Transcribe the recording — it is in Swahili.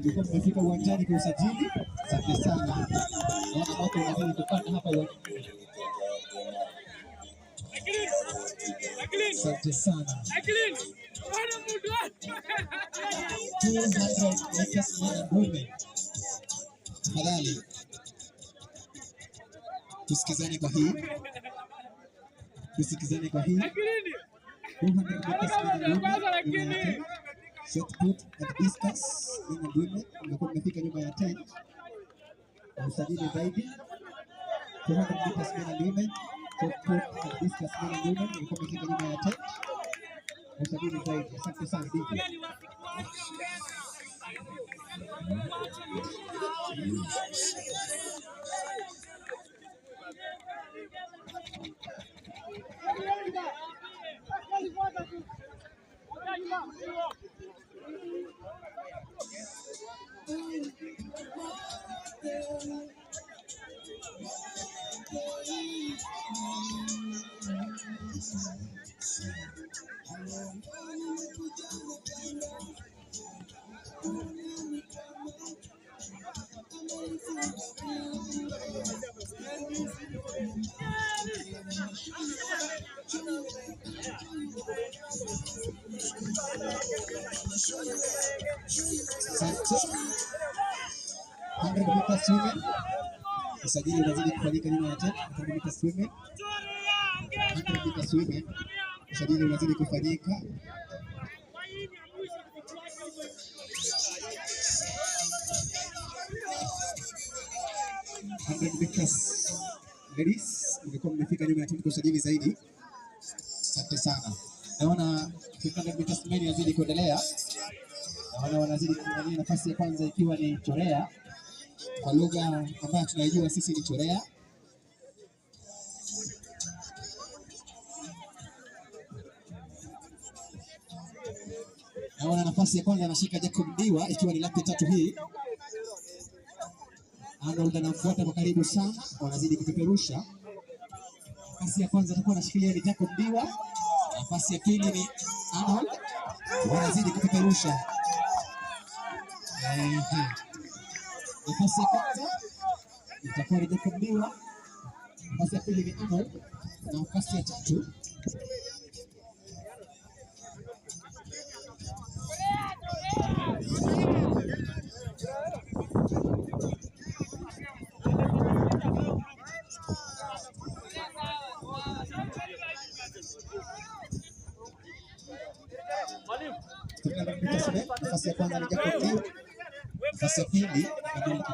Mlikuwa mmefika uwanjani kwa usajili. Asante sana. Naona watu wanazidi kupanda hapa uwanjani. Asante sana. 200 meters men and women. Tafadhali tusikizane kwa hii. 200 meters men and women. Shot put and discus men and women. Mlikuwa mmefika nyuma ya tent. Usajili zaidi. 200 meters men and women. Shot put and discus men and women. Mlikuwa mmefika nyuma ya tent. Usajili zaidi. Asante sana DJ. Usajili unazidi kufanyika nyuma ya tent. 100 meters women. 100 meters women. Usajili unazidi kufanyika. Ladies, mlikuwa mmefika nyuma ya tent kwa usajili zaidi. Asante sana. Naona 100 meters men yazidi kuendelea. Naona wanazidi kuangalia nafasi ya kwanza ikiwa ni chorea. Kwa lugha ambayo tunaijua sisi ni chorea. Naona nafasi ya kwanza anashika Jacob Ndiwa ikiwa ni lap 3 hii. Arnold anamfuata kwa karibu sana, wanazidi kupeperusha. Nafasi ya kwanza atakuwa anashikilia ni Jacob Ndiwa. Nafasi ya pili ni Arnold. Wanazidi kupeperusha. Nafasi ya kwanza itakuwa ni Jacob Ndiwa. Nafasi ya pili ni Arnold. Na nafasi ya tatu nafasi ya kwanza ni Jacob Ndiwa. Nafasi ya pili ni Arnold.